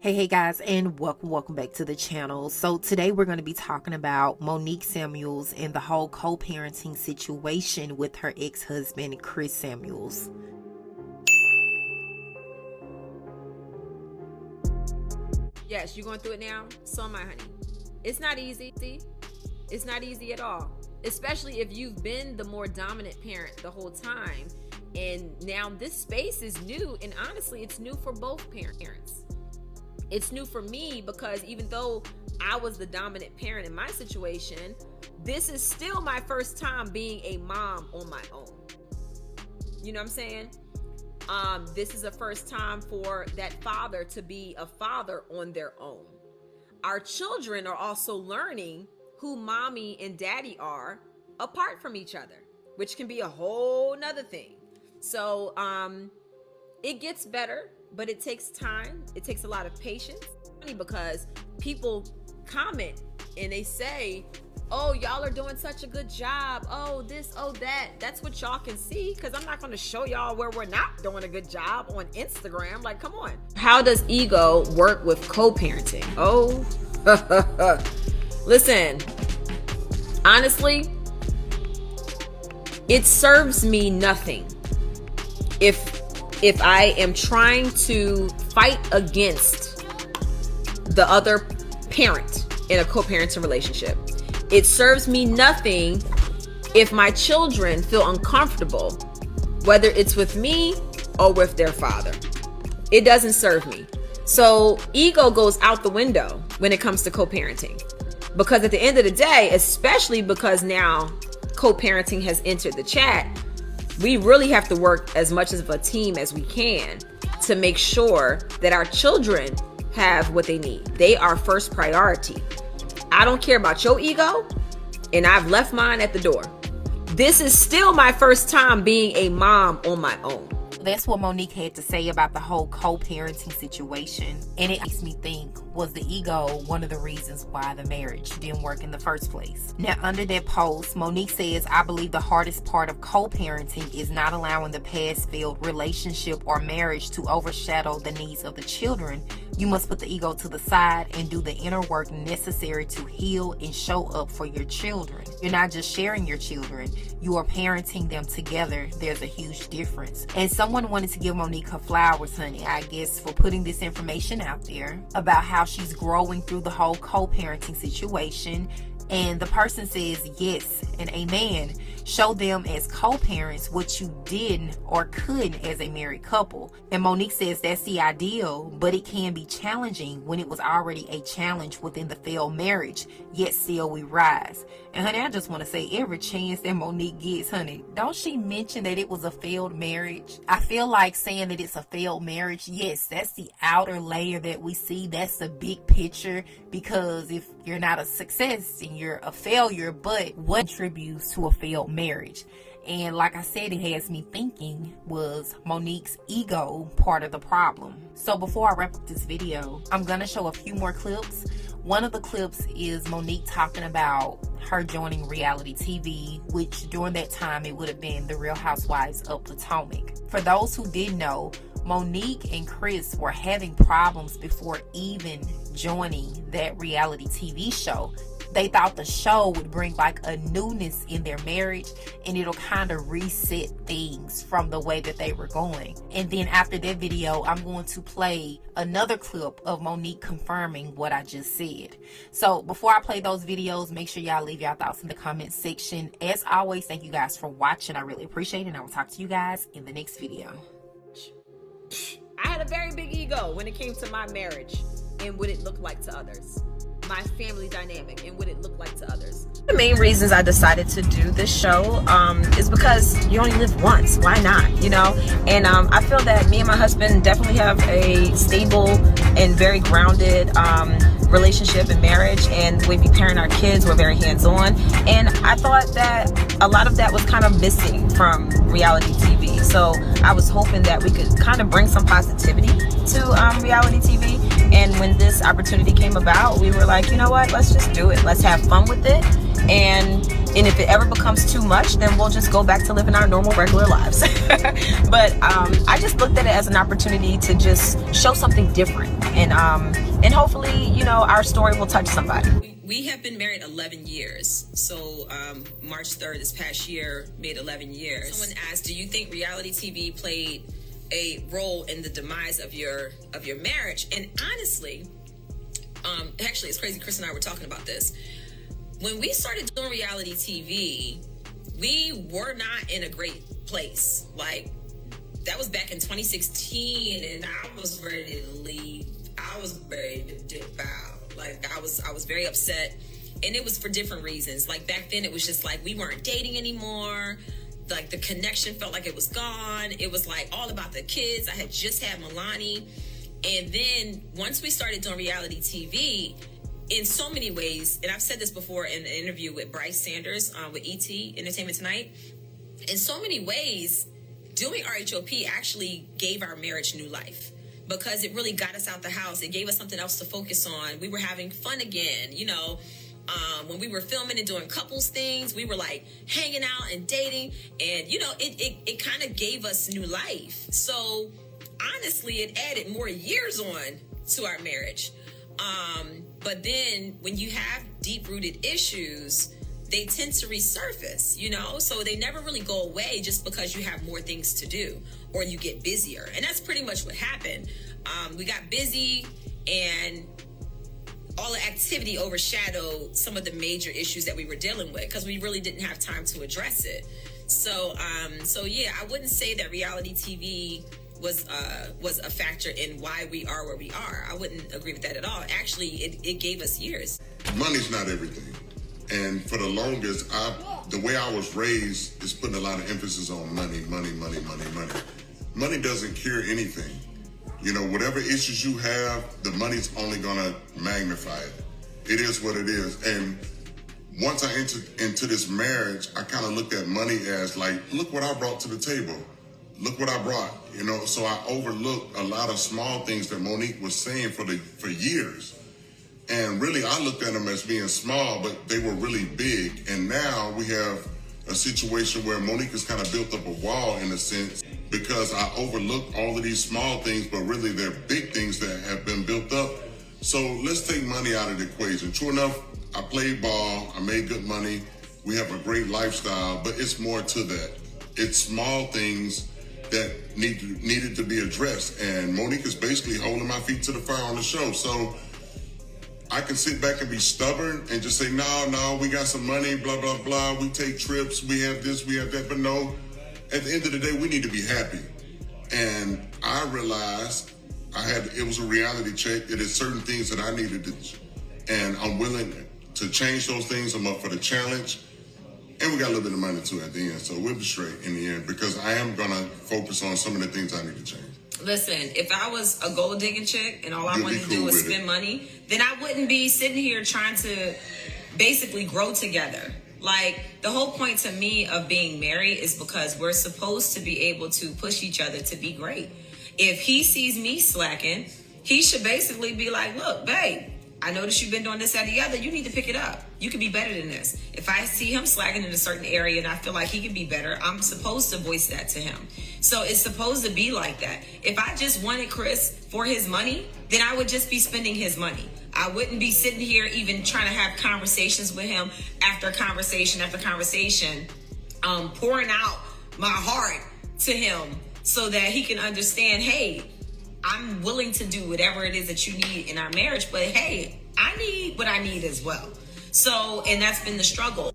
Hey guys, and welcome back to the channel. So today we're going to be talking about Monique Samuels and the whole co-parenting situation with her ex-husband Chris Samuels. Yes, you're going through it now. So am I, honey. It's not easy. It's not easy at all, especially if you've been the more dominant parent the whole time, and now this space is new, and honestly it's new for both parents. It's new for me because even though I was the dominant parent in my situation, this is still my first time being a mom on my own. You know what I'm saying? This is the first time for that father to be a father on their own. Our children are also learning who mommy and daddy are apart from each other, which can be a whole nother thing. So it gets better, but it takes time. It takes a lot of patience, because people comment and they say, oh, y'all are doing such a good job. Oh, this, oh, that. That's what y'all can see, because I'm not going to show y'all where we're not doing a good job on Instagram. Like, come on. How does ego work with co-parenting? Oh, listen, honestly, it serves me nothing if I am trying to fight against the other parent in a co-parenting relationship. It serves me nothing if my children feel uncomfortable, whether it's with me or with their father. It doesn't serve me. So ego goes out the window when it comes to co-parenting, because at the end of the day, especially because now co-parenting has entered the chat, we really have to work as much as a team as we can to make sure that our children have what they need. They are first priority. I don't care about your ego, and I've left mine at the door. This is still my first time being a mom on my own. That's what Monique had to say about the whole co-parenting situation. And it makes me think, was the ego one of the reasons why the marriage didn't work in the first place? Now, under that post, Monique says, I believe the hardest part of co-parenting is not allowing the past failed relationship or marriage to overshadow the needs of the children. You must put the ego to the side and do the inner work necessary to heal and show up for your children. You're not just sharing your children, you are parenting them together. There's a huge difference. And someone wanted to give Monique her flowers, honey, I guess, for putting this information out there about how she's growing through the whole co-parenting situation. And the person says, yes and amen. Show them as co-parents what you didn't or couldn't as a married couple. And Monique says that's the ideal, but it can be challenging when it was already a challenge within the failed marriage, yet still we rise. And honey, I just want to say, every chance that Monique gets, honey, don't she mention that it was a failed marriage? I feel like saying that it's a failed marriage, yes, that's the outer layer that we see. That's the big picture, because if you're not a success and you're a failure, but what contributes to a failed marriage? And like I said, it has me thinking, was Monique's ego part of the problem? So before I wrap up this video, I'm going to show a few more clips. One of the clips is Monique talking about her joining reality TV, which during that time it would have been The Real Housewives of Potomac. For those who didn't know, Monique and Chris were having problems before even joining that reality TV show. They thought the show would bring like a newness in their marriage, and it'll kind of reset things from the way that they were going. And then after that video, I'm going to play another clip of Monique confirming what I just said. So before I play those videos, make sure y'all leave y'all thoughts in the comment section. As always, thank you guys for watching. I really appreciate it, and I will talk to you guys in the next video. I had a very big ego when it came to my marriage and what it looked like to others. My family dynamic and what it looked like to others. The main reasons I decided to do this show is because you only live once. Why not? You know? And I feel that me and my husband definitely have a stable and very grounded relationship and marriage, and when we parent our kids, we're very hands-on. And I thought that a lot of that was kind of missing from reality TV. So I was hoping that we could kind of bring some positivity to reality TV. And when this opportunity came about, we were like, you know what, let's just do it. Let's have fun with it. And And if it ever becomes too much, then we'll just go back to living our normal, regular lives. But I just looked at it as an opportunity to just show something different. And hopefully, you know, our story will touch somebody. We have been married 11 years. So March 3rd this past year made 11 years. Someone asked, do you think reality TV played a role in the demise of your marriage? And honestly, actually, it's crazy. Chris and I were talking about this. When we started doing reality TV, we were not in a great place. Like, that was back in 2016, and I was ready to leave. I was ready to dip out. Like, I was very upset, and it was for different reasons. Like, back then, it was just like we weren't dating anymore. Like, the connection felt like it was gone. It was like all about the kids. I had just had Milani. And then once we started doing reality TV, in so many ways, and I've said this before in an interview with Bryce Sanders with ET, Entertainment Tonight, in so many ways, doing RHOP actually gave our marriage new life, because it really got us out the house. It gave us something else to focus on. We were having fun again, you know. When we were filming and doing couples things, we were like hanging out and dating, and you know, it kind of gave us new life. So honestly, it added more years on to our marriage. But then when you have deep-rooted issues, they tend to resurface, you know? So they never really go away just because you have more things to do or you get busier. And that's pretty much what happened. We got busy, and all the activity overshadowed some of the major issues that we were dealing with because we really didn't have time to address it. So yeah, I wouldn't say that reality TV was a factor in why we are where we are. I wouldn't agree with that at all. Actually, it gave us years. Money's not everything. And for the longest, the way I was raised is putting a lot of emphasis on money. Money doesn't cure anything. You know, whatever issues you have, the money's only gonna magnify it. It is what it is. And once I entered into this marriage, I kind of looked at money as like, look what I brought to the table. Look what I brought, you know. So I overlooked a lot of small things that Monique was saying for years. And really, I looked at them as being small, but they were really big. And now we have a situation where Monique has kind of built up a wall in a sense, because I overlooked all of these small things, but really they're big things that have been built up. So let's take money out of the equation. True enough, I played ball, I made good money, we have a great lifestyle, but it's more to that. It's small things that needed to be addressed. And Monique is basically holding my feet to the fire on the show. So I can sit back and be stubborn and just say, no, we got some money, blah, blah, blah. We take trips, we have this, we have that. But no, at the end of the day, we need to be happy. And I realized it was a reality check. It is certain things that I needed to, and I'm willing to change those things. I'm up for the challenge. And we got a little bit of money too at the end. So we'll be straight in the end, because I am going to focus on some of the things I need to change. Listen, if I was a gold digging chick and all I wanted to do was spend money, then I wouldn't be sitting here trying to basically grow together. Like, the whole point to me of being married is because we're supposed to be able to push each other to be great. If he sees me slacking, he should basically be like, look, babe, I noticed you've been doing this, that, or the other. You need to pick it up. You can be better than this. If I see him slacking in a certain area and I feel like he can be better, I'm supposed to voice that to him. So it's supposed to be like that. If I just wanted Chris for his money, then I would just be spending his money. I wouldn't be sitting here even trying to have conversations with him after conversation after conversation, pouring out my heart to him so that he can understand, hey, I'm willing to do whatever it is that you need in our marriage, but hey, I need what I need as well. So, and that's been the struggle.